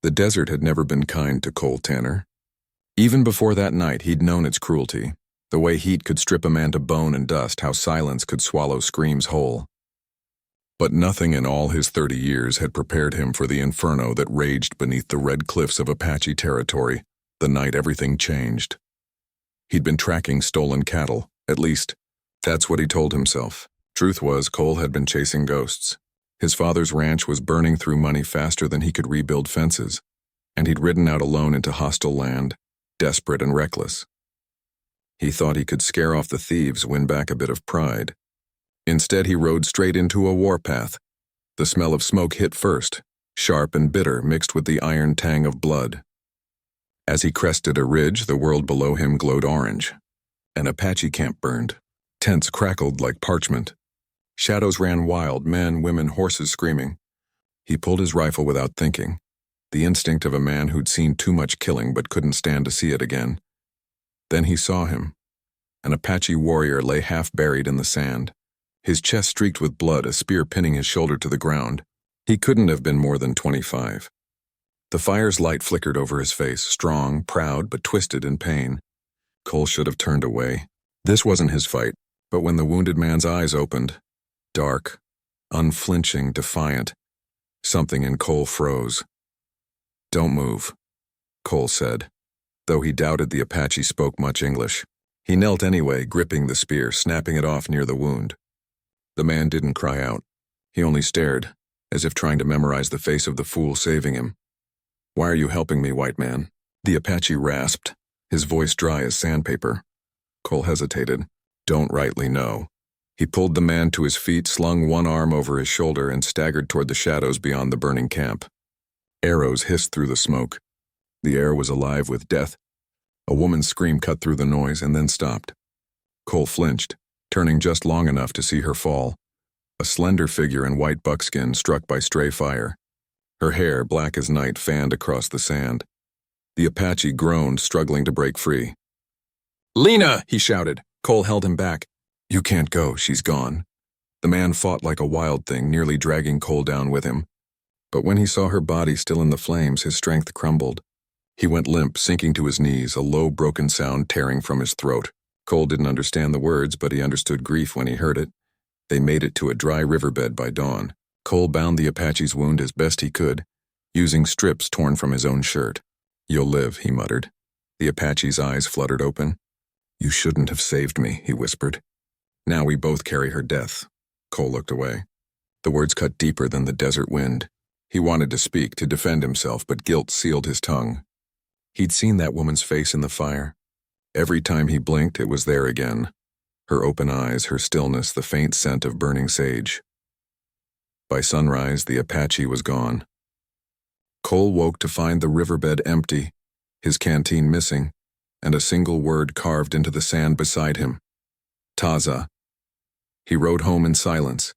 The desert had never been kind to Cole Tanner. Even before that night, he'd known its cruelty, the way heat could strip a man to bone and dust, how silence could swallow screams whole. But nothing in all his 30 years had prepared him for the inferno that raged beneath the red cliffs of Apache territory the night everything changed. He'd been tracking stolen cattle, at least, that's what he told himself. Truth was, Cole had been chasing ghosts. His father's ranch was burning through money faster than he could rebuild fences, and he'd ridden out alone into hostile land, desperate and reckless. He thought he could scare off the thieves, win back a bit of pride. Instead, he rode straight into a warpath. The smell of smoke hit first, sharp and bitter, mixed with the iron tang of blood. As he crested a ridge, the world below him glowed orange. An Apache camp burned. Tents crackled like parchment. Shadows ran wild, men, women, horses screaming. He pulled his rifle without thinking, the instinct of a man who'd seen too much killing but couldn't stand to see it again. Then he saw him. An Apache warrior lay half buried in the sand, his chest streaked with blood, a spear pinning his shoulder to the ground. He couldn't have been more than 25. The fire's light flickered over his face, strong, proud, but twisted in pain. Cole should have turned away. This wasn't his fight, but when the wounded man's eyes opened, dark, unflinching, defiant, something in Cole froze. "Don't move," Cole said, though he doubted the Apache spoke much English. He knelt anyway, gripping the spear, snapping it off near the wound. The man didn't cry out. He only stared, as if trying to memorize the face of the fool saving him. "Why are you helping me, white man?" The Apache rasped, his voice dry as sandpaper. Cole hesitated. "Don't rightly know." He pulled the man to his feet, slung one arm over his shoulder, and staggered toward the shadows beyond the burning camp. Arrows hissed through the smoke. The air was alive with death. A woman's scream cut through the noise and then stopped. Cole flinched, turning just long enough to see her fall. A slender figure in white buckskin struck by stray fire. Her hair, black as night, fanned across the sand. The Apache groaned, struggling to break free. "Lena!" he shouted. Cole held him back. "You can't go, she's gone." The man fought like a wild thing, nearly dragging Cole down with him. But when he saw her body still in the flames, his strength crumbled. He went limp, sinking to his knees, a low, broken sound tearing from his throat. Cole didn't understand the words, but he understood grief when he heard it. They made it to a dry riverbed by dawn. Cole bound the Apache's wound as best he could, using strips torn from his own shirt. "You'll live," he muttered. The Apache's eyes fluttered open. "You shouldn't have saved me," he whispered. "Now we both carry her death." Cole looked away. The words cut deeper than the desert wind. He wanted to speak, to defend himself, but guilt sealed his tongue. He'd seen that woman's face in the fire. Every time he blinked, it was there again. Her open eyes, her stillness, the faint scent of burning sage. By sunrise, the Apache was gone. Cole woke to find the riverbed empty, his canteen missing, and a single word carved into the sand beside him. Taza. He rode home in silence,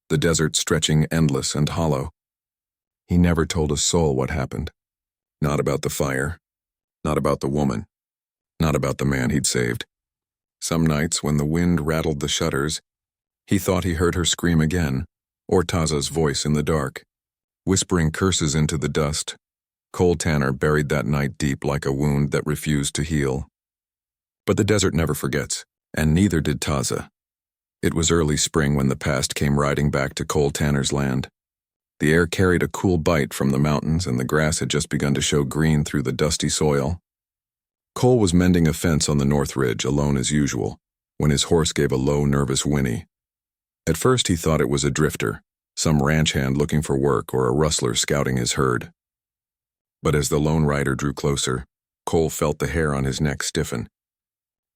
the desert stretching endless and hollow. He never told a soul what happened. Not about the fire, not about the woman, not about the man he'd saved. Some nights, when the wind rattled the shutters, he thought he heard her scream again, or Taza's voice in the dark, whispering curses into the dust. Cole Tanner buried that night deep like a wound that refused to heal. But the desert never forgets, and neither did Taza. It was early spring when the past came riding back to Cole Tanner's land. The air carried a cool bite from the mountains, and the grass had just begun to show green through the dusty soil. Cole was mending a fence on the north ridge, alone as usual, when his horse gave a low, nervous whinny. At first he thought it was a drifter, some ranch hand looking for work or a rustler scouting his herd. But as the lone rider drew closer, Cole felt the hair on his neck stiffen.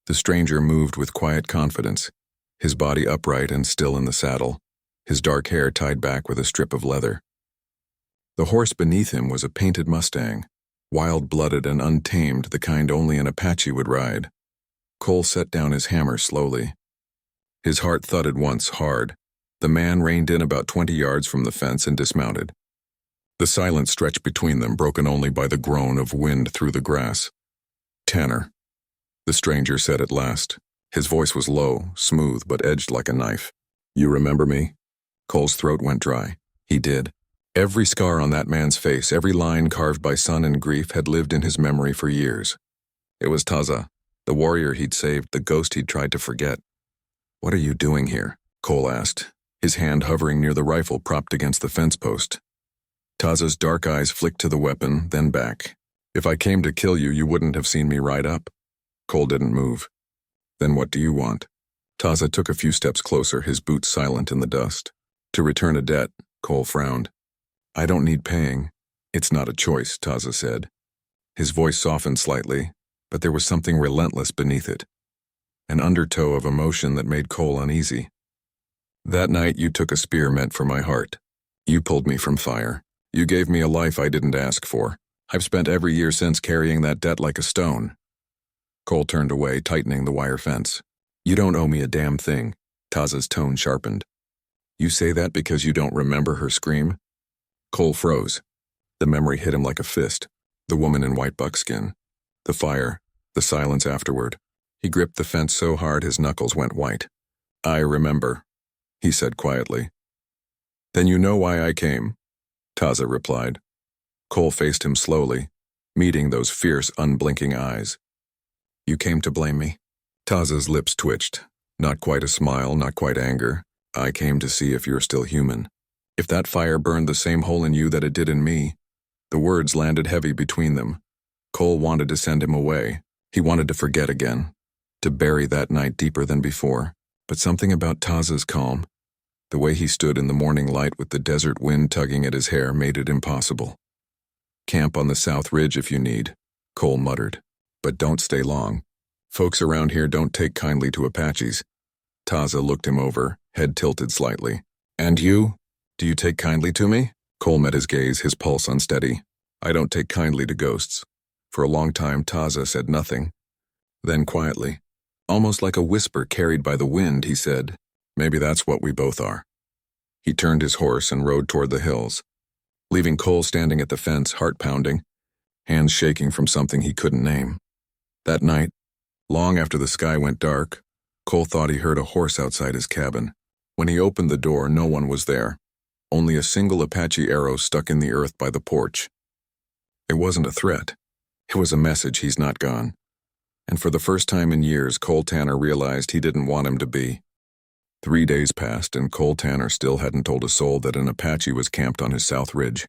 The stranger moved with quiet confidence, his body upright and still in the saddle, his dark hair tied back with a strip of leather. The horse beneath him was a painted Mustang, wild-blooded and untamed, the kind only an Apache would ride. Cole set down his hammer slowly. His heart thudded once, hard. The man reined in about 20 yards from the fence and dismounted. The silence stretched between them, broken only by the groan of wind through the grass. "Tanner," the stranger said at last. His voice was low, smooth, but edged like a knife. "You remember me?" Cole's throat went dry. He did. Every scar on that man's face, every line carved by sun and grief had lived in his memory for years. It was Taza, the warrior he'd saved, the ghost he'd tried to forget. "What are you doing here?" Cole asked, his hand hovering near the rifle propped against the fence post. Taza's dark eyes flicked to the weapon, then back. "If I came to kill you, you wouldn't have seen me ride up." Cole didn't move. "Then what do you want?" Taza took a few steps closer, his boots silent in the dust. "To return a debt," Cole frowned. "I don't need paying. It's not a choice," Taza said. His voice softened slightly, but there was something relentless beneath it. An undertow of emotion that made Cole uneasy. "That night you took a spear meant for my heart. You pulled me from fire. You gave me a life I didn't ask for. I've spent every year since carrying that debt like a stone." Cole turned away, tightening the wire fence. "You don't owe me a damn thing." Taza's tone sharpened. "You say that because you don't remember her scream?" Cole froze. The memory hit him like a fist. The woman in white buckskin. The fire. The silence afterward. He gripped the fence so hard his knuckles went white. "I remember," he said quietly. "Then you know why I came," Taza replied. Cole faced him slowly, meeting those fierce, unblinking eyes. "You came to blame me?" Taza's lips twitched. Not quite a smile, not quite anger. "I came to see if you're still human. If that fire burned the same hole in you that it did in me." The words landed heavy between them. Cole wanted to send him away. He wanted to forget again, to bury that night deeper than before. But something about Taza's calm, the way he stood in the morning light with the desert wind tugging at his hair, made it impossible. "Camp on the South Ridge if you need," Cole muttered. "But don't stay long. Folks around here don't take kindly to Apaches." Taza looked him over, head tilted slightly. "And you? Do you take kindly to me?" Cole met his gaze, his pulse unsteady. "I don't take kindly to ghosts." For a long time, Taza said nothing. Then quietly, almost like a whisper carried by the wind, he said, "Maybe that's what we both are." He turned his horse and rode toward the hills, leaving Cole standing at the fence, heart pounding, hands shaking from something he couldn't name. That night, long after the sky went dark, Cole thought he heard a horse outside his cabin. When he opened the door, no one was there. Only a single Apache arrow stuck in the earth by the porch. It wasn't a threat. It was a message: he's not gone. And for the first time in years, Cole Tanner realized he didn't want him to be. 3 days passed, and Cole Tanner still hadn't told a soul that an Apache was camped on his South Ridge.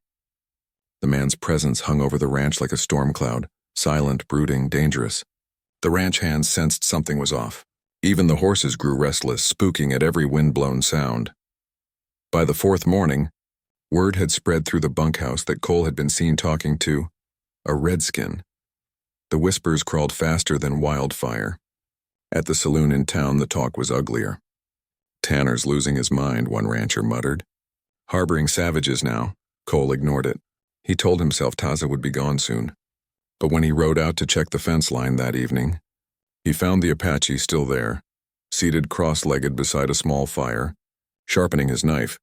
The man's presence hung over the ranch like a storm cloud, silent, brooding, dangerous. The ranch hands sensed something was off. Even the horses grew restless, spooking at every wind-blown sound. By the 4th morning, word had spread through the bunkhouse that Cole had been seen talking to a redskin. The whispers crawled faster than wildfire. At the saloon in town, the talk was uglier. "Tanner's losing his mind," one rancher muttered. "Harboring savages now." Cole ignored it. He told himself Taza would be gone soon. But when he rode out to check the fence line that evening, he found the Apache still there, seated cross-legged beside a small fire, sharpening his knife.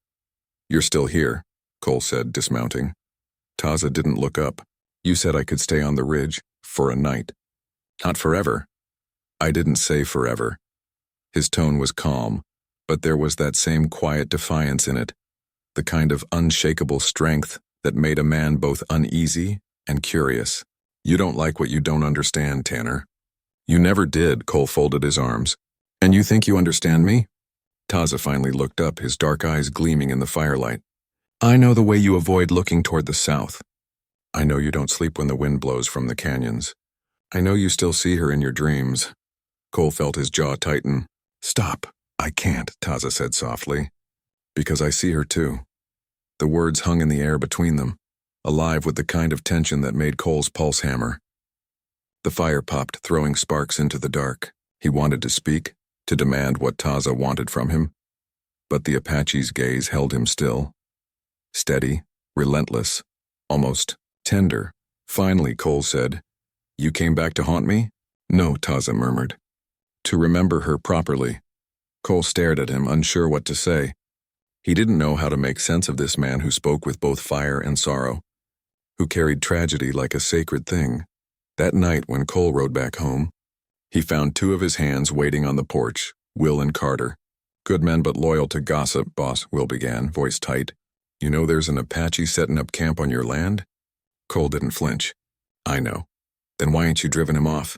"You're still here," Cole said, dismounting. Taza didn't look up. "You said I could stay on the ridge for a night." "Not forever." "I didn't say forever." His tone was calm, but there was that same quiet defiance in it, the kind of unshakable strength that made a man both uneasy and curious. "You don't like what you don't understand, Tanner." "You never did," Cole folded his arms. "And you think you understand me?" Taza finally looked up, his dark eyes gleaming in the firelight. "I know the way you avoid looking toward the south. I know you don't sleep when the wind blows from the canyons. I know you still see her in your dreams." Cole felt his jaw tighten. "Stop. I can't," Taza said softly. "Because I see her too." The words hung in the air between them, alive with the kind of tension that made Cole's pulse hammer. The fire popped, throwing sparks into the dark. He wanted to speak, to demand what Taza wanted from him. But the Apache's gaze held him still. Steady, relentless, almost tender. Finally, Cole said, "You came back to haunt me?" "No," Taza murmured. "To remember her properly." Cole stared at him, unsure what to say. He didn't know how to make sense of this man who spoke with both fire and sorrow, who carried tragedy like a sacred thing. That night when Cole rode back home, he found 2 of his hands waiting on the porch, Will and Carter. "Good men but loyal to gossip," Boss Will began, voice tight. You know there's an Apache setting up camp on your land? Cole didn't flinch. I know. Then why ain't you driven him off?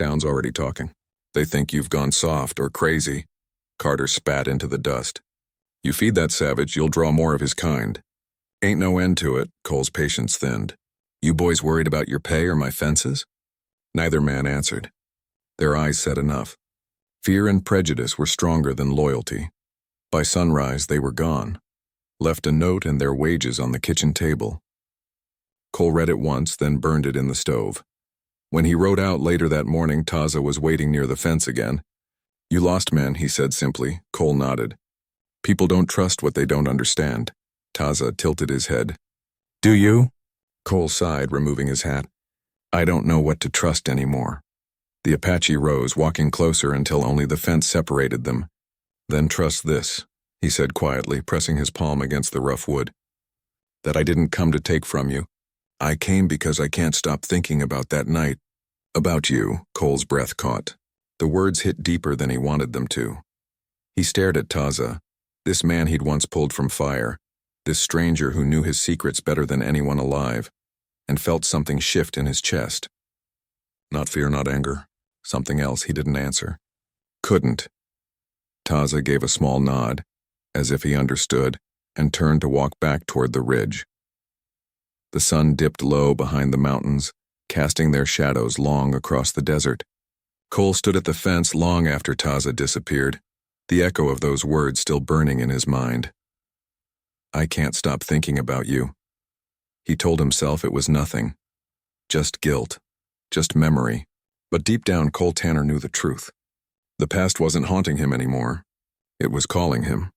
Down's already talking. They think you've gone soft or crazy. Carter spat into the dust. You feed that savage, you'll draw more of his kind. Ain't no end to it, Cole's patience thinned. You boys worried about your pay or my fences? Neither man answered. Their eyes said enough. Fear and prejudice were stronger than loyalty. By sunrise, they were gone. Left a note and their wages on the kitchen table. Cole read it once, then burned it in the stove. When he rode out later that morning, Taza was waiting near the fence again. You lost men, he said simply. Cole nodded. People don't trust what they don't understand. Taza tilted his head. Do you? Cole sighed, removing his hat. I don't know what to trust anymore. The Apache rose, walking closer until only the fence separated them. Then trust this, he said quietly, pressing his palm against the rough wood. That I didn't come to take from you. I came because I can't stop thinking about that night. About you, Cole's breath caught. The words hit deeper than he wanted them to. He stared at Taza, this man he'd once pulled from fire, this stranger who knew his secrets better than anyone alive, and felt something shift in his chest. Not fear, not anger. Something else he didn't answer. Couldn't. Taza gave a small nod, as if he understood, and turned to walk back toward the ridge. The sun dipped low behind the mountains, casting their shadows long across the desert. Cole stood at the fence long after Taza disappeared, the echo of those words still burning in his mind. I can't stop thinking about you. He told himself it was nothing. Just guilt. Just memory. But deep down, Cole Tanner knew the truth. The past wasn't haunting him anymore. It was calling him.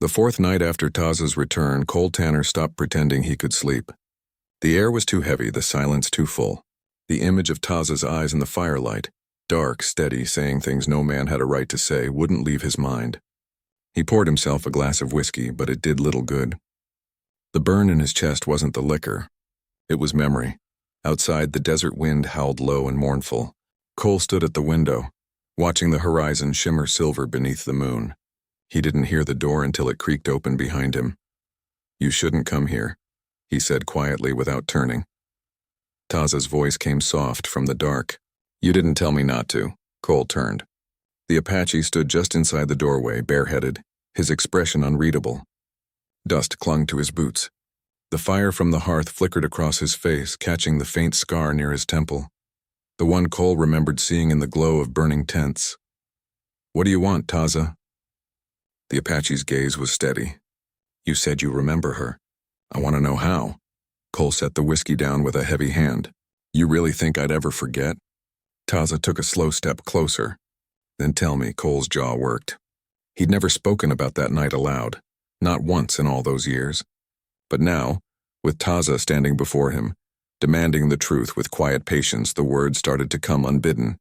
The fourth night after Taza's return, Cole Tanner stopped pretending he could sleep. The air was too heavy, the silence too full. The image of Taza's eyes in the firelight, dark, steady, saying things no man had a right to say, wouldn't leave his mind. He poured himself a glass of whiskey, but it did little good. The burn in his chest wasn't the liquor. It was memory. Outside, the desert wind howled low and mournful. Cole stood at the window, watching the horizon shimmer silver beneath the moon. He didn't hear the door until it creaked open behind him. You shouldn't come here, he said quietly without turning. Taza's voice came soft from the dark. You didn't tell me not to. Cole turned. The Apache stood just inside the doorway, bareheaded, his expression unreadable. Dust clung to his boots. The fire from the hearth flickered across his face, catching the faint scar near his temple. The one Cole remembered seeing in the glow of burning tents. What do you want, Taza? The Apache's gaze was steady. You said you remember her. I want to know how. Cole set the whiskey down with a heavy hand. You really think I'd ever forget? Taza took a slow step closer. Then tell me. Cole's jaw worked. He'd never spoken about that night aloud, not once in all those years. But now, with Taza standing before him, demanding the truth with quiet patience, the words started to come unbidden.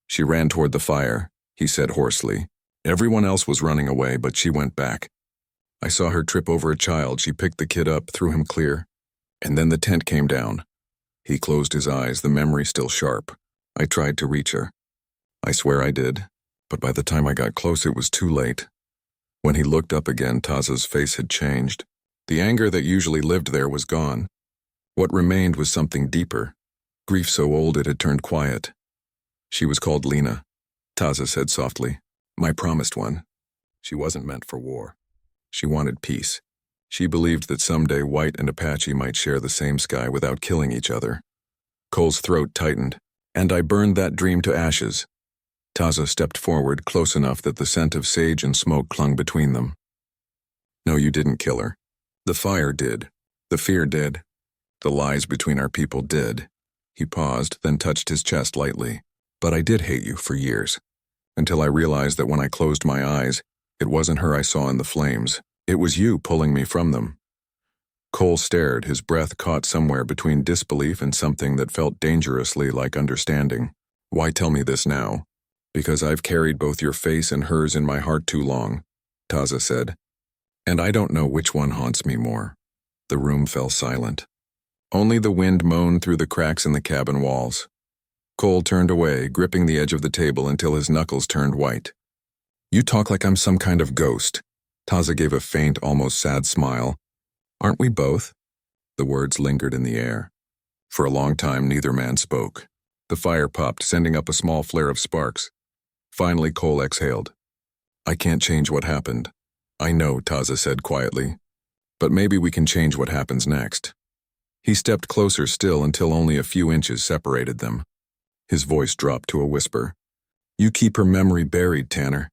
She ran toward the fire, he said hoarsely. Everyone else was running away, but she went back. I saw her trip over a child. She picked the kid up, threw him clear. And then the tent came down. He closed his eyes, the memory still sharp. I tried to reach her. I swear I did, but by the time I got close, it was too late. When he looked up again, Taza's face had changed. The anger that usually lived there was gone. What remained was something deeper, grief so old it had turned quiet. She was called Lena, Taza said softly. My promised one. She wasn't meant for war. She wanted peace. She believed that someday White and Apache might share the same sky without killing each other. Cole's throat tightened. And I burned that dream to ashes. Taza stepped forward, close enough that the scent of sage and smoke clung between them. No, you didn't kill her. The fire did. The fear did. The lies between our people did. He paused, then touched his chest lightly. But I did hate you for years. Until I realized that when I closed my eyes, it wasn't her I saw in the flames. It was you pulling me from them. Cole stared, his breath caught somewhere between disbelief and something that felt dangerously like understanding. Why tell me this now? Because I've carried both your face and hers in my heart too long, Taza said. And I don't know which one haunts me more. The room fell silent. Only the wind moaned through the cracks in the cabin walls. Cole turned away, gripping the edge of the table until his knuckles turned white. You talk like I'm some kind of ghost. Taza gave a faint, almost sad smile. Aren't we both? The words lingered in the air. For a long time, neither man spoke. The fire popped, sending up a small flare of sparks. Finally, Cole exhaled. I can't change what happened. I know, Taza said quietly. But maybe we can change what happens next. He stepped closer still until only a few inches separated them. His voice dropped to a whisper. You keep her memory buried, Tanner.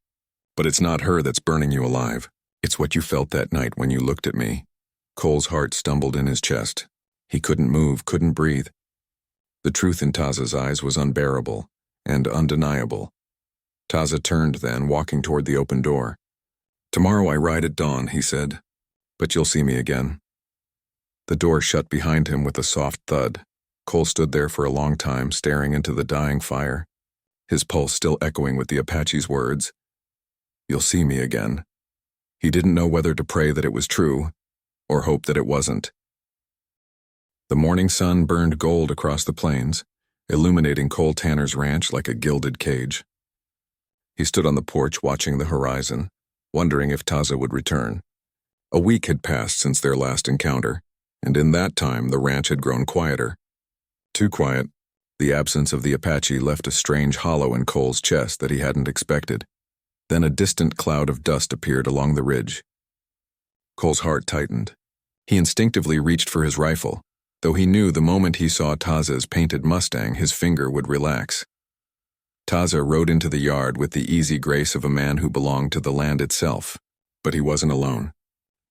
But it's not her that's burning you alive. It's what you felt that night when you looked at me. Cole's heart stumbled in his chest. He couldn't move, couldn't breathe. The truth in Taza's eyes was unbearable and undeniable. Taza turned then, walking toward the open door. Tomorrow I ride at dawn, he said. But you'll see me again. The door shut behind him with a soft thud. Cole stood there for a long time, staring into the dying fire, his pulse still echoing with the Apache's words. You'll see me again. He didn't know whether to pray that it was true or hope that it wasn't. The morning sun burned gold across the plains, illuminating Cole Tanner's ranch like a gilded cage. He stood on the porch watching the horizon, wondering if Taza would return. A week had passed since their last encounter, and in that time the ranch had grown quieter. Too quiet. The absence of the Apache left a strange hollow in Cole's chest that he hadn't expected. Then a distant cloud of dust appeared along the ridge. Cole's heart tightened. He instinctively reached for his rifle, though he knew the moment he saw Taza's painted Mustang, his finger would relax. Taza rode into the yard with the easy grace of a man who belonged to the land itself, but he wasn't alone.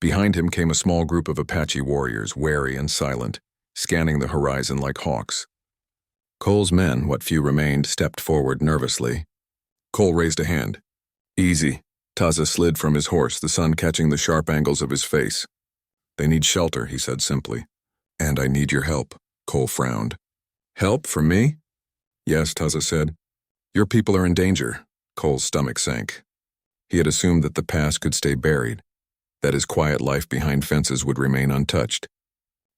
Behind him came a small group of Apache warriors, wary and silent, scanning the horizon like hawks. Cole's men, what few remained, stepped forward nervously. Cole raised a hand. Easy. Taza slid from his horse, the sun catching the sharp angles of his face. They need shelter, he said simply. And I need your help, Cole frowned. Help from me? Yes, Taza said. Your people are in danger. Cole's stomach sank. He had assumed that the past could stay buried, that his quiet life behind fences would remain untouched.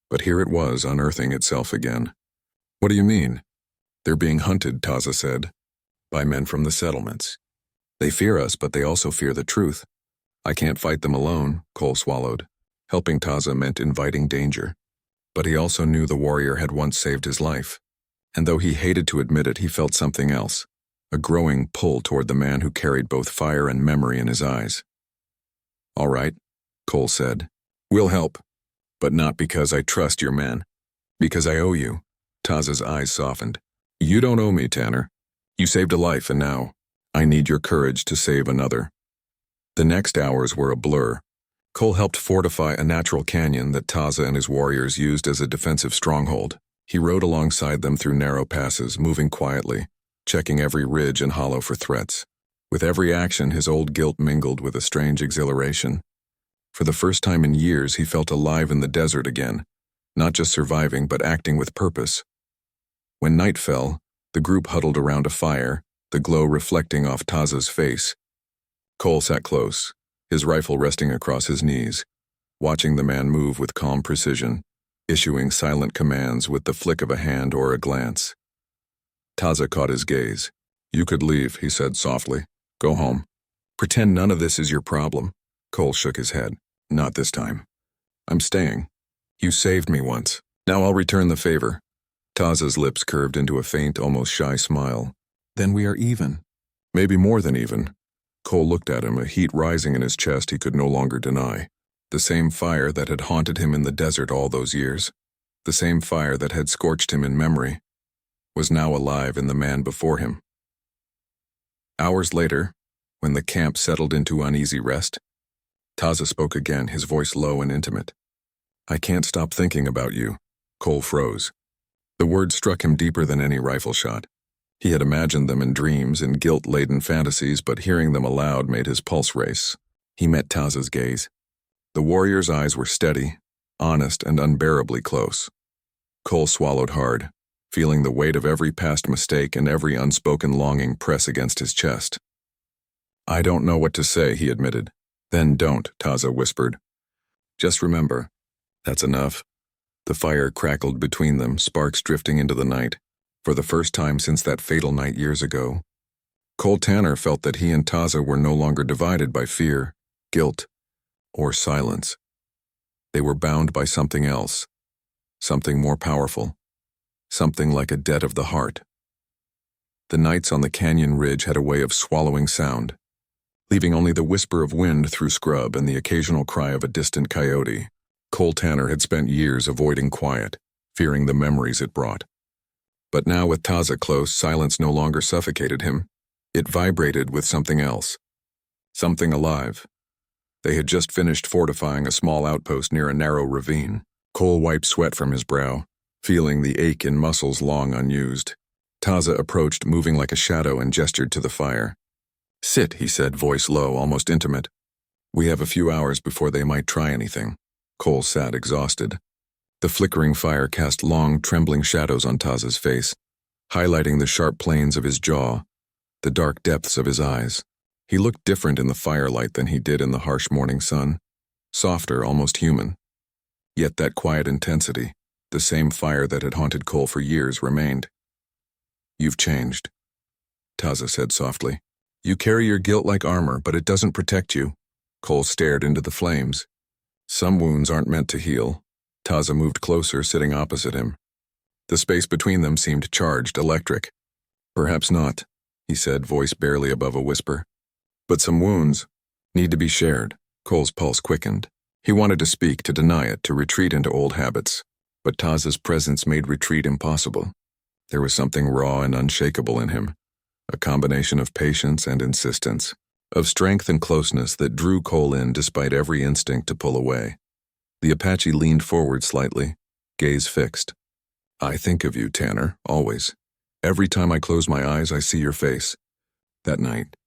But here it was, unearthing itself again. What do you mean? They're being hunted, Taza said, by men from the settlements. They fear us, but they also fear the truth. I can't fight them alone, Cole swallowed. Helping Taza meant inviting danger. But he also knew the warrior had once saved his life. And though he hated to admit it, he felt something else, a growing pull toward the man who carried both fire and memory in his eyes. All right, Cole said. We'll help. But not because I trust your men. Because I owe you. Taza's eyes softened. You don't owe me, Tanner. You saved a life, and now I need your courage to save another. The next hours were a blur. Cole helped fortify a natural canyon that Taza and his warriors used as a defensive stronghold. He rode alongside them through narrow passes, moving quietly, checking every ridge and hollow for threats. With every action, his old guilt mingled with a strange exhilaration. For the first time in years, he felt alive in the desert again, not just surviving, but acting with purpose. When night fell, the group huddled around a fire, the glow reflecting off Taza's face. Cole sat close, his rifle resting across his knees, watching the man move with calm precision, issuing silent commands with the flick of a hand or a glance. Taza caught his gaze. You could leave, he said softly. Go home. Pretend none of this is your problem. Cole shook his head. Not this time. I'm staying. You saved me once. Now I'll return the favor. Taza's lips curved into a faint, almost shy smile. Then we are even. Maybe more than even. Cole looked at him, a heat rising in his chest he could no longer deny. The same fire that had haunted him in the desert all those years, the same fire that had scorched him in memory, was now alive in the man before him. Hours later, when the camp settled into uneasy rest, Taza spoke again, his voice low and intimate. I can't stop thinking about you. Cole froze. The words struck him deeper than any rifle shot. He had imagined them in dreams, in guilt-laden fantasies, but hearing them aloud made his pulse race. He met Taza's gaze. The warrior's eyes were steady, honest, and unbearably close. Cole swallowed hard, feeling the weight of every past mistake and every unspoken longing press against his chest. I don't know what to say, he admitted. Then don't, Taza whispered. Just remember, that's enough. The fire crackled between them, sparks drifting into the night. For the first time since that fatal night years ago, Cole Tanner felt that he and Taza were no longer divided by fear, guilt, or silence. They were bound by something else, something more powerful, something like a debt of the heart. The nights on the canyon ridge had a way of swallowing sound, leaving only the whisper of wind through scrub and the occasional cry of a distant coyote. Cole Tanner had spent years avoiding quiet, fearing the memories it brought. But now with Taza close, silence no longer suffocated him. It vibrated with something else, something alive. They had just finished fortifying a small outpost near a narrow ravine. Cole wiped sweat from his brow, feeling the ache in muscles long unused. Taza approached, moving like a shadow, and gestured to the fire. "Sit," he said, voice low, almost intimate. "We have a few hours before they might try anything." Cole sat exhausted. The flickering fire cast long, trembling shadows on Taza's face, highlighting the sharp planes of his jaw, the dark depths of his eyes. He looked different in the firelight than he did in the harsh morning sun, softer, almost human. Yet that quiet intensity, the same fire that had haunted Cole for years, remained. "You've changed," Taza said softly. "You carry your guilt like armor, but it doesn't protect you." Cole stared into the flames. "Some wounds aren't meant to heal." Taza moved closer, sitting opposite him. The space between them seemed charged, electric. "Perhaps not," he said, voice barely above a whisper. "But some wounds need to be shared." Cole's pulse quickened. He wanted to speak, to deny it, to retreat into old habits. But Taza's presence made retreat impossible. There was something raw and unshakable in him, a combination of patience and insistence, of strength and closeness that drew Cole in despite every instinct to pull away. The Apache leaned forward slightly, gaze fixed. "I think of you, Tanner, always. Every time I close my eyes, I see your face. That night,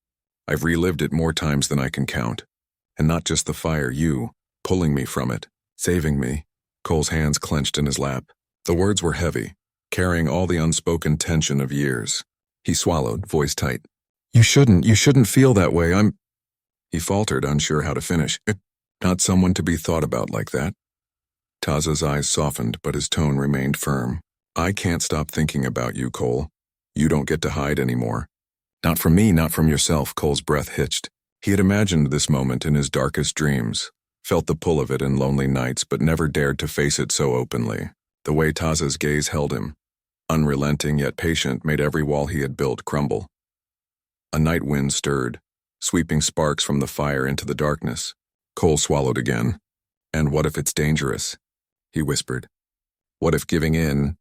I've relived it more times than I can count. And not just the fire, you, pulling me from it, saving me." Cole's hands clenched in his lap. The words were heavy, carrying all the unspoken tension of years. He swallowed, voice tight. You shouldn't feel that way. He faltered, unsure how to finish. "Not someone to be thought about like that." Taza's eyes softened, but his tone remained firm. "I can't stop thinking about you, Cole. You don't get to hide anymore. Not from me, not from yourself." Cole's breath hitched. He had imagined this moment in his darkest dreams, felt the pull of it in lonely nights, but never dared to face it so openly. The way Taza's gaze held him, unrelenting yet patient, made every wall he had built crumble. A night wind stirred, sweeping sparks from the fire into the darkness. Cole swallowed again. "And what if it's dangerous?" he whispered. "What if giving in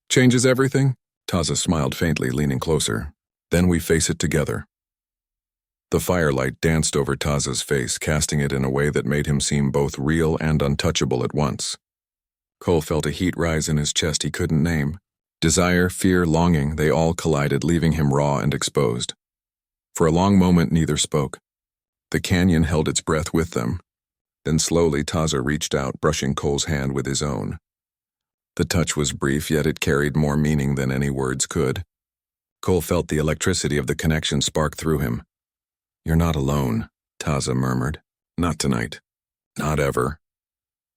changes everything?" Taza smiled faintly, leaning closer. "Then we face it together." The firelight danced over Taza's face, casting it in a way that made him seem both real and untouchable at once. Cole felt a heat rise in his chest he couldn't name. Desire, fear, longing, they all collided, leaving him raw and exposed. For a long moment, neither spoke. The canyon held its breath with them. Then slowly, Taza reached out, brushing Cole's hand with his own. The touch was brief, yet it carried more meaning than any words could. Cole felt the electricity of the connection spark through him. "You're not alone," Taza murmured. "Not tonight. Not ever."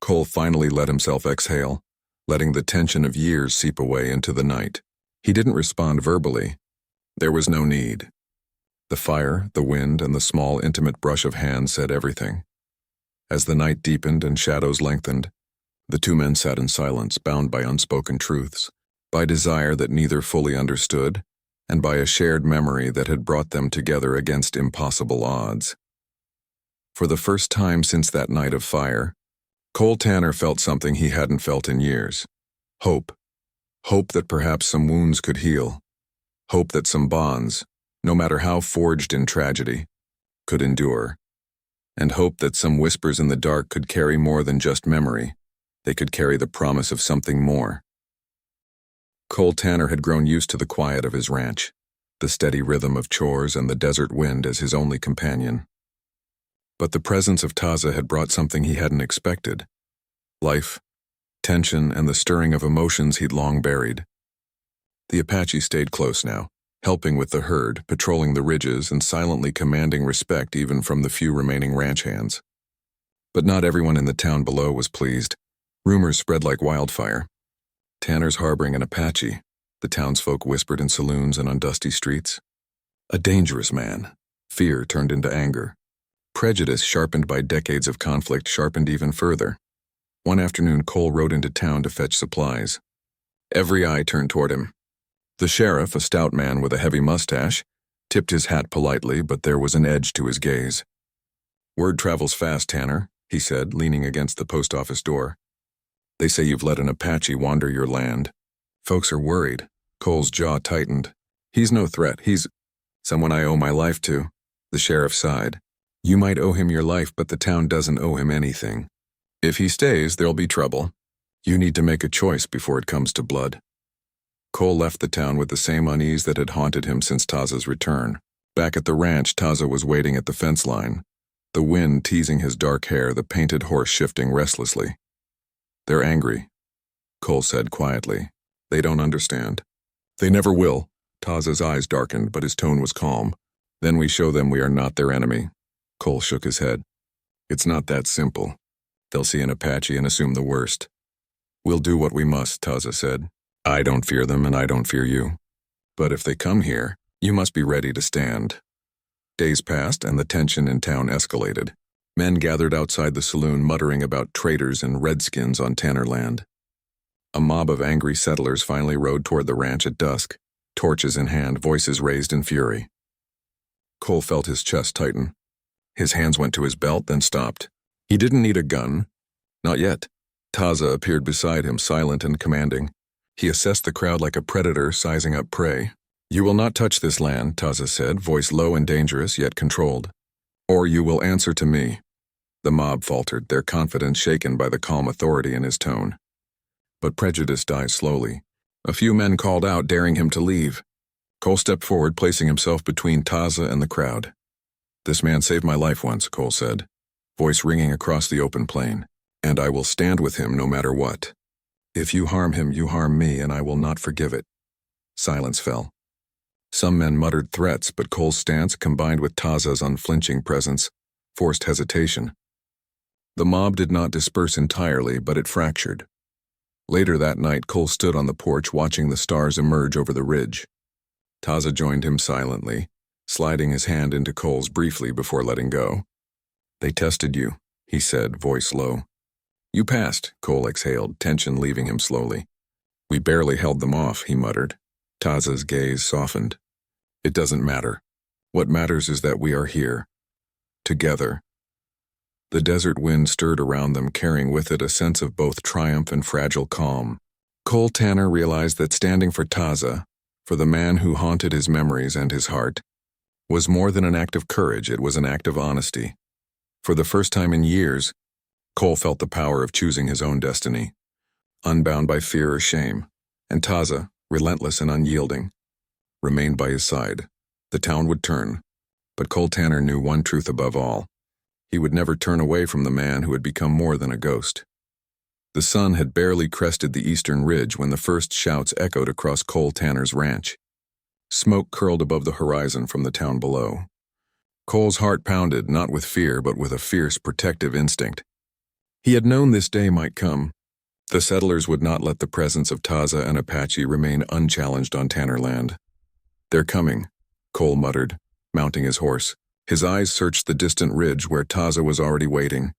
Cole finally let himself exhale, letting the tension of years seep away into the night. He didn't respond verbally. There was no need. The fire, the wind, and the small, intimate brush of hands said everything. As the night deepened and shadows lengthened, the two men sat in silence, bound by unspoken truths, by desire that neither fully understood, and by a shared memory that had brought them together against impossible odds. For the first time since that night of fire, Cole Tanner felt something he hadn't felt in years. Hope. Hope that perhaps some wounds could heal. Hope that some bonds, no matter how forged in tragedy, could endure. And hope that some whispers in the dark could carry more than just memory. They could carry the promise of something more. Cole Tanner had grown used to the quiet of his ranch, the steady rhythm of chores and the desert wind as his only companion. But the presence of Taza had brought something he hadn't expected. Life, tension, and the stirring of emotions he'd long buried. The Apache stayed close now, helping with the herd, patrolling the ridges, and silently commanding respect even from the few remaining ranch hands. But not everyone in the town below was pleased. Rumors spread like wildfire. Tanner's harboring an Apache, the townsfolk whispered in saloons and on dusty streets. A dangerous man. Fear turned into anger. Prejudice, sharpened by decades of conflict, sharpened even further. One afternoon, Cole rode into town to fetch supplies. Every eye turned toward him. The sheriff, a stout man with a heavy mustache, tipped his hat politely, but there was an edge to his gaze. "Word travels fast, Tanner," he said, leaning against the post office door. "They say you've let an Apache wander your land. Folks are worried." Cole's jaw tightened. "He's no threat. He's someone I owe my life to." The sheriff sighed. "You might owe him your life, but the town doesn't owe him anything. If he stays, there'll be trouble. You need to make a choice before it comes to blood." Cole left the town with the same unease that had haunted him since Taza's return. Back at the ranch, Taza was waiting at the fence line, the wind teasing his dark hair, the painted horse shifting restlessly. "They're angry," Cole said quietly. "They don't understand." "They never will." Taza's eyes darkened, but his tone was calm. "Then we show them we are not their enemy." Cole shook his head. "It's not that simple. They'll see an Apache and assume the worst." "We'll do what we must," Taza said. "I don't fear them and I don't fear you. But if they come here, you must be ready to stand." Days passed and the tension in town escalated. Men gathered outside the saloon muttering about traitors and redskins on Tanner land. A mob of angry settlers finally rode toward the ranch at dusk, torches in hand, voices raised in fury. Cole felt his chest tighten. His hands went to his belt, then stopped. He didn't need a gun. Not yet. Taza appeared beside him, silent and commanding. He assessed the crowd like a predator sizing up prey. "You will not touch this land," Taza said, voice low and dangerous, yet controlled. "Or you will answer to me." The mob faltered, their confidence shaken by the calm authority in his tone. But prejudice dies slowly. A few men called out, daring him to leave. Cole stepped forward, placing himself between Taza and the crowd. "This man saved my life once," Cole said, voice ringing across the open plain. "And I will stand with him no matter what. If you harm him, you harm me, and I will not forgive it." Silence fell. Some men muttered threats, but Cole's stance, combined with Taza's unflinching presence, forced hesitation. The mob did not disperse entirely, but it fractured. Later that night, Cole stood on the porch watching the stars emerge over the ridge. Taza joined him silently, sliding his hand into Cole's briefly before letting go. "They tested you," he said, voice low. "You passed," Cole exhaled, tension leaving him slowly. "We barely held them off," he muttered. Taza's gaze softened. "It doesn't matter. What matters is that we are here. Together." The desert wind stirred around them, carrying with it a sense of both triumph and fragile calm. Cole Tanner realized that standing for Taza, for the man who haunted his memories and his heart, was more than an act of courage, it was an act of honesty. For the first time in years, Cole felt the power of choosing his own destiny, unbound by fear or shame, and Taza, relentless and unyielding, remained by his side. The town would turn, but Cole Tanner knew one truth above all. He would never turn away from the man who had become more than a ghost. The sun had barely crested the eastern ridge when the first shouts echoed across Cole Tanner's ranch. Smoke curled above the horizon from the town below. Cole's heart pounded, not with fear, but with a fierce, protective instinct. He had known this day might come. The settlers would not let the presence of Taza and Apache remain unchallenged on Tanner land. "They're coming," Cole muttered, mounting his horse. His eyes searched the distant ridge where Taza was already waiting.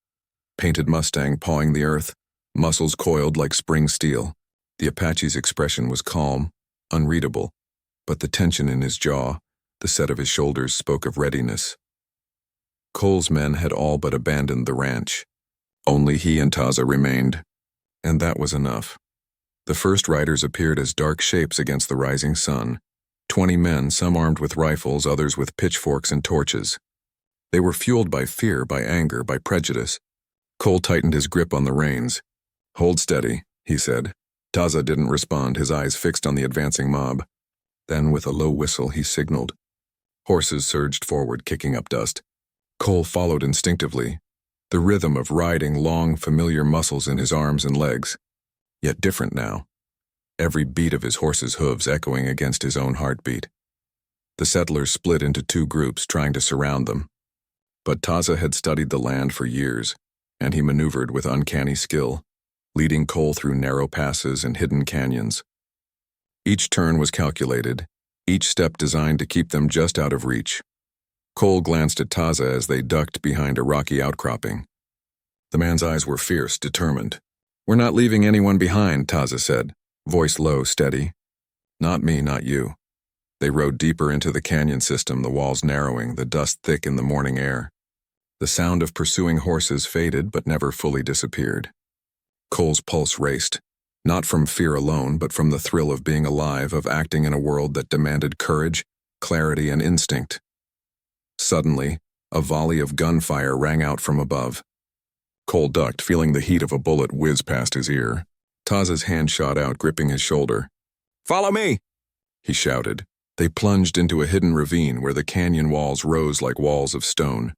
Painted Mustang pawing the earth, muscles coiled like spring steel. The Apache's expression was calm, unreadable, but the tension in his jaw, the set of his shoulders, spoke of readiness. Cole's men had all but abandoned the ranch. Only he and Taza remained, and that was enough. The first riders appeared as dark shapes against the rising sun. 20 men, some armed with rifles, others with pitchforks and torches. They were fueled by fear, by anger, by prejudice. Cole tightened his grip on the reins. "Hold steady," he said. Taza didn't respond, his eyes fixed on the advancing mob. Then, with a low whistle, he signaled. Horses surged forward, kicking up dust. Cole followed instinctively, the rhythm of riding long, familiar muscles in his arms and legs, yet different now. Every beat of his horse's hooves echoing against his own heartbeat. The settlers split into two groups, trying to surround them. But Taza had studied the land for years, and he maneuvered with uncanny skill, leading Cole through narrow passes and hidden canyons. Each turn was calculated, each step designed to keep them just out of reach. Cole glanced at Taza as they ducked behind a rocky outcropping. The man's eyes were fierce, determined. "We're not leaving anyone behind," Taza said, voice low, steady. "Not me, not you." They rode deeper into the canyon system, the walls narrowing, the dust thick in the morning air. The sound of pursuing horses faded but never fully disappeared. Cole's pulse raced, not from fear alone, but from the thrill of being alive, of acting in a world that demanded courage, clarity, and instinct. Suddenly, a volley of gunfire rang out from above. Cole ducked, feeling the heat of a bullet whiz past his ear. Taza's hand shot out, gripping his shoulder. "Follow me!" he shouted. They plunged into a hidden ravine where the canyon walls rose like walls of stone.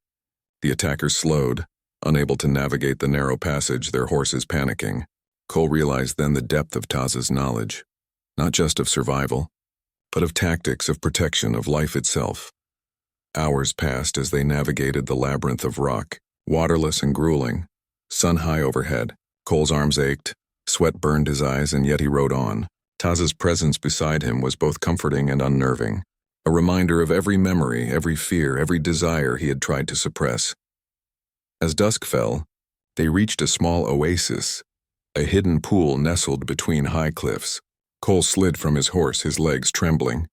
The attackers slowed, unable to navigate the narrow passage, their horses panicking. Cole realized then the depth of Taza's knowledge, not just of survival, but of tactics, of protection, of life itself. Hours passed as they navigated the labyrinth of rock, waterless and grueling. Sun high overhead, Cole's arms ached, sweat burned his eyes, and yet he rode on. Taza's presence beside him was both comforting and unnerving, a reminder of every memory, every fear, every desire he had tried to suppress. As dusk fell, they reached a small oasis, a hidden pool nestled between high cliffs. Cole slid from his horse, his legs trembling.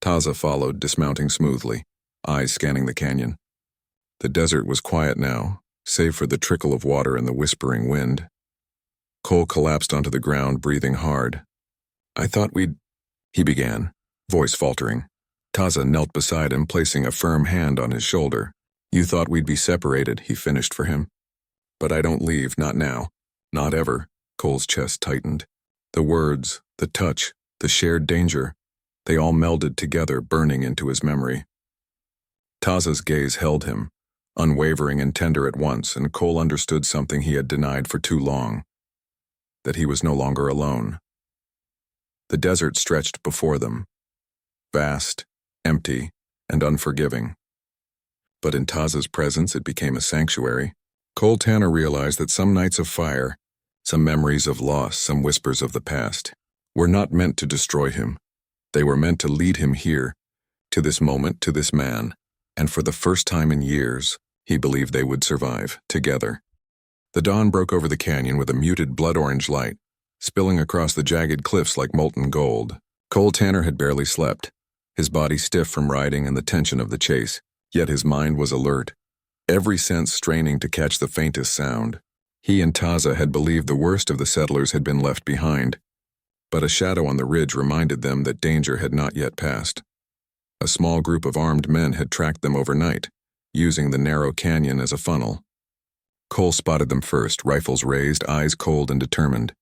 Taza followed, dismounting smoothly, eyes scanning the canyon. The desert was quiet now, save for the trickle of water and the whispering wind. Cole collapsed onto the ground, breathing hard. "I thought he began, voice faltering. Taza knelt beside him, placing a firm hand on his shoulder. "You thought we'd be separated," he finished for him. "But I don't leave, not now. Not ever." Cole's chest tightened. The words, the touch, the shared danger, they all melded together, burning into his memory. Taza's gaze held him, unwavering and tender at once, and Cole understood something he had denied for too long, that he was no longer alone. The desert stretched before them, vast, empty, and unforgiving. But in Taza's presence it became a sanctuary. Cole Tanner realized that some nights of fire, some memories of loss, some whispers of the past, were not meant to destroy him. They were meant to lead him here, to this moment, to this man, and for the first time in years, he believed they would survive, together. The dawn broke over the canyon with a muted blood-orange light, spilling across the jagged cliffs like molten gold. Cole Tanner had barely slept, his body stiff from riding and the tension of the chase, yet his mind was alert, every sense straining to catch the faintest sound. He and Taza had believed the worst of the settlers had been left behind, but a shadow on the ridge reminded them that danger had not yet passed. A small group of armed men had tracked them overnight, using the narrow canyon as a funnel. Cole spotted them first, rifles raised, eyes cold and determined.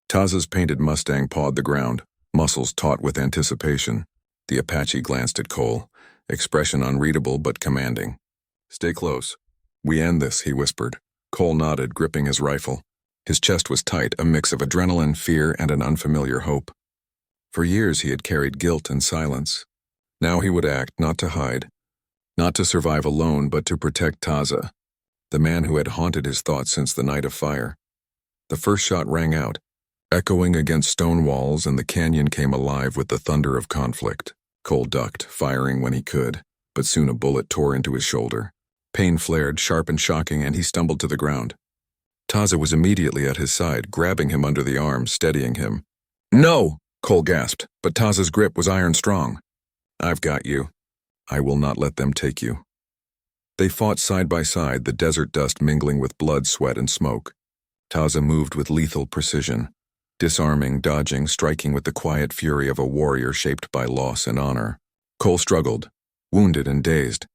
Taza's painted Mustang pawed the ground, muscles taut with anticipation. The Apache glanced at Cole, expression unreadable but commanding. "Stay close. We end this," he whispered. Cole nodded, gripping his rifle. His chest was tight, a mix of adrenaline, fear, and an unfamiliar hope. For years he had carried guilt and silence. Now he would act, not to hide, not to survive alone, but to protect Taza, the man who had haunted his thoughts since the night of fire. The first shot rang out, echoing against stone walls, and the canyon came alive with the thunder of conflict. Cole ducked, firing when he could, but soon a bullet tore into his shoulder. Pain flared, sharp and shocking, and he stumbled to the ground. Taza was immediately at his side, grabbing him under the arm, steadying him. "No!" Cole gasped, but Taza's grip was iron strong. "I've got you. I will not let them take you." They fought side by side, the desert dust mingling with blood, sweat, and smoke. Taza moved with lethal precision, disarming, dodging, striking with the quiet fury of a warrior shaped by loss and honor. Cole struggled, wounded and dazed,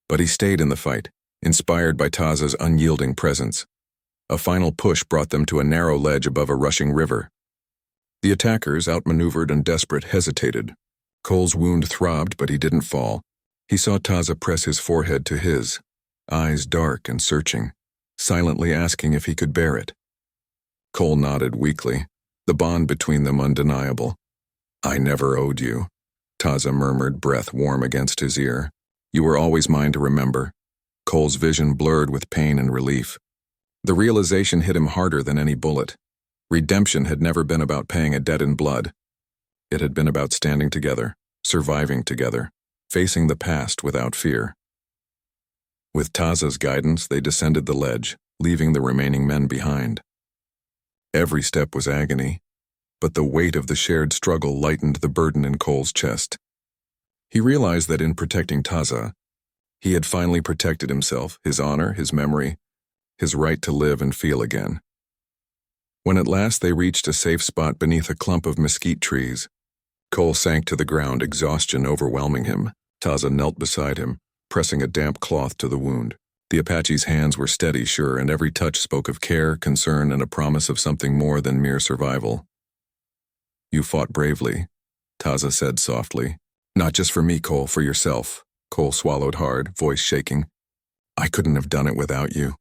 but he stayed in the fight, inspired by Taza's unyielding presence. A final push brought them to a narrow ledge above a rushing river. The attackers, outmaneuvered and desperate, hesitated. Cole's wound throbbed, but he didn't fall. He saw Taza press his forehead to his, eyes dark and searching, silently asking if he could bear it. Cole nodded weakly, the bond between them undeniable. "I never owed you," Taza murmured, breath warm against his ear. "You were always mine to remember." Cole's vision blurred with pain and relief. The realization hit him harder than any bullet. Redemption had never been about paying a debt in blood. It had been about standing together, surviving together, facing the past without fear. With Taza's guidance, they descended the ledge, leaving the remaining men behind. Every step was agony, but the weight of the shared struggle lightened the burden in Cole's chest. He realized that in protecting Taza, he had finally protected himself, his honor, his memory, his right to live and feel again. When at last they reached a safe spot beneath a clump of mesquite trees, Cole sank to the ground, exhaustion overwhelming him. Taza knelt beside him, pressing a damp cloth to the wound. The Apache's hands were steady, sure, and every touch spoke of care, concern, and a promise of something more than mere survival. "You fought bravely," Taza said softly. "Not just for me, Cole, for yourself." Cole swallowed hard, voice shaking. "I couldn't have done it without you."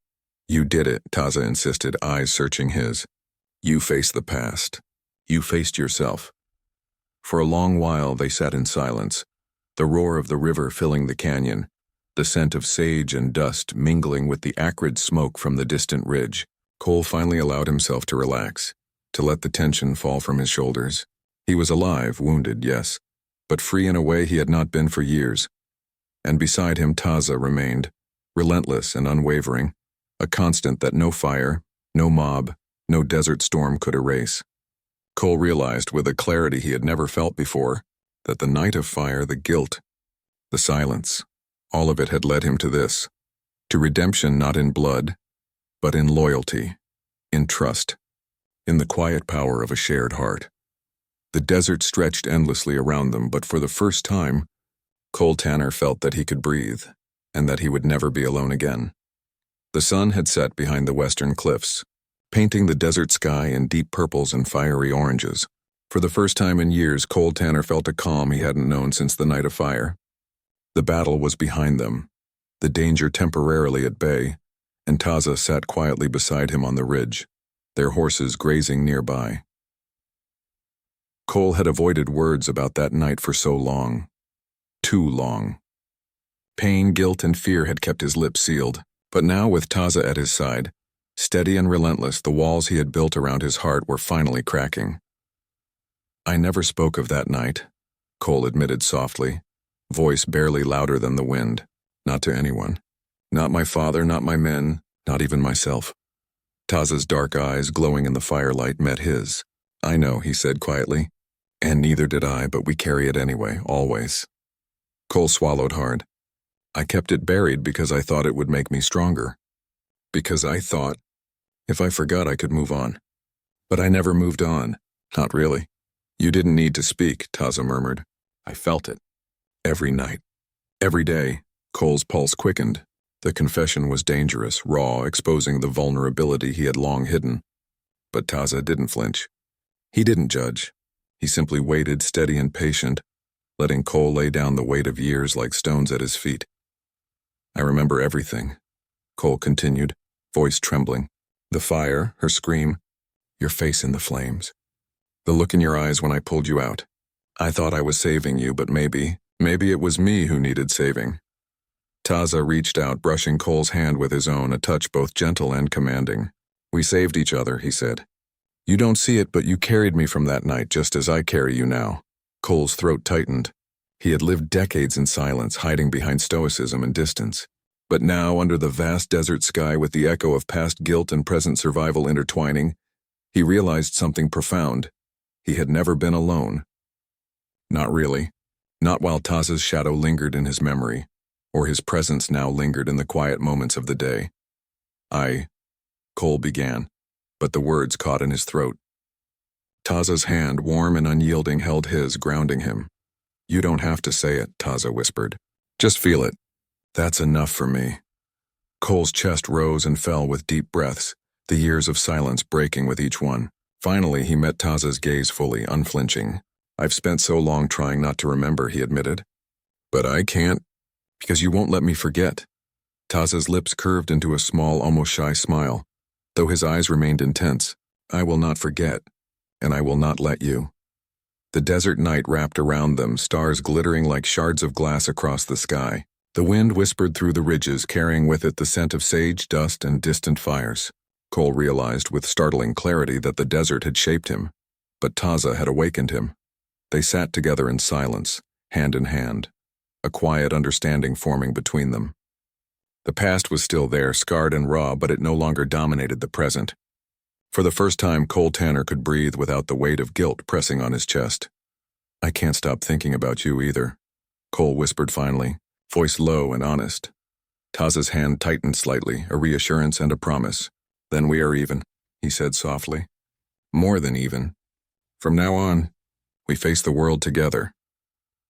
"You did it," Taza insisted, eyes searching his. "You faced the past. You faced yourself." For a long while they sat in silence, the roar of the river filling the canyon, the scent of sage and dust mingling with the acrid smoke from the distant ridge. Cole finally allowed himself to relax, to let the tension fall from his shoulders. He was alive, wounded, yes, but free in a way he had not been for years. And beside him Taza remained, relentless and unwavering, a constant that no fire, no mob, no desert storm could erase. Cole realized with a clarity he had never felt before that the night of fire, the guilt, the silence, all of it had led him to this, to redemption not in blood, but in loyalty, in trust, in the quiet power of a shared heart. The desert stretched endlessly around them, but for the first time, Cole Tanner felt that he could breathe, and that he would never be alone again. The sun had set behind the western cliffs, painting the desert sky in deep purples and fiery oranges. For the first time in years, Cole Tanner felt a calm he hadn't known since the night of fire. The battle was behind them, the danger temporarily at bay, and Taza sat quietly beside him on the ridge, their horses grazing nearby. Cole had avoided words about that night for so long. Too long. Pain, guilt, and fear had kept his lips sealed, but now with Taza at his side, steady and relentless, the walls he had built around his heart were finally cracking. "I never spoke of that night," Cole admitted softly, voice barely louder than the wind. "Not to anyone. Not my father, not my men, not even myself." Taza's dark eyes, glowing in the firelight, met his. "I know," he said quietly. "And neither did I, but we carry it anyway, always." Cole swallowed hard. "I kept it buried because I thought it would make me stronger. Because I thought, if I forgot, I could move on. But I never moved on. Not really." "You didn't need to speak," Taza murmured. "I felt it. Every night. Every day." Cole's pulse quickened. The confession was dangerous, raw, exposing the vulnerability he had long hidden. But Taza didn't flinch. He didn't judge. He simply waited, steady and patient, letting Cole lay down the weight of years like stones at his feet. "I remember everything," Cole continued, voice trembling. "The fire, her scream, your face in the flames. The look in your eyes when I pulled you out. I thought I was saving you, but maybe it was me who needed saving." Taza reached out, brushing Cole's hand with his own, a touch both gentle and commanding. "We saved each other," he said. "You don't see it, but you carried me from that night just as I carry you now." Cole's throat tightened. He had lived decades in silence, hiding behind stoicism and distance. But now, under the vast desert sky with the echo of past guilt and present survival intertwining, he realized something profound. He had never been alone. Not really. Not while Taza's shadow lingered in his memory, or his presence now lingered in the quiet moments of the day. Cole began, but the words caught in his throat. Taza's hand, warm and unyielding, held his, grounding him. "You don't have to say it," Taza whispered. "Just feel it. That's enough for me." Cole's chest rose and fell with deep breaths, the years of silence breaking with each one. Finally, he met Taza's gaze fully, unflinching. "I've spent so long trying not to remember," he admitted. "But I can't, because you won't let me forget." Taza's lips curved into a small, almost shy smile, though his eyes remained intense. "I will not forget, and I will not let you." The desert night wrapped around them, stars glittering like shards of glass across the sky. The wind whispered through the ridges, carrying with it the scent of sage, dust, and distant fires. Cole realized with startling clarity that the desert had shaped him, but Taza had awakened him. They sat together in silence, hand in hand, a quiet understanding forming between them. The past was still there, scarred and raw, but it no longer dominated the present. For the first time, Cole Tanner could breathe without the weight of guilt pressing on his chest. "I can't stop thinking about you either," Cole whispered finally, voice low and honest. Taza's hand tightened slightly, a reassurance and a promise. "Then we are even," he said softly. "More than even. From now on, we face the world together."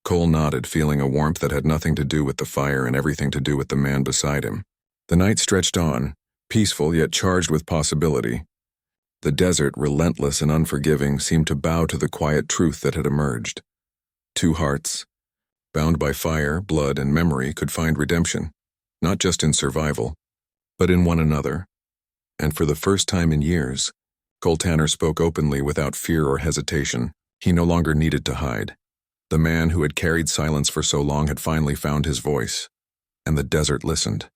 Cole nodded, feeling a warmth that had nothing to do with the fire and everything to do with the man beside him. The night stretched on, peaceful yet charged with possibility. The desert, relentless and unforgiving, seemed to bow to the quiet truth that had emerged. Two hearts, bound by fire, blood, and memory, could find redemption, not just in survival, but in one another. And for the first time in years, Cole Tanner spoke openly without fear or hesitation. He no longer needed to hide. The man who had carried silence for so long had finally found his voice, and the desert listened.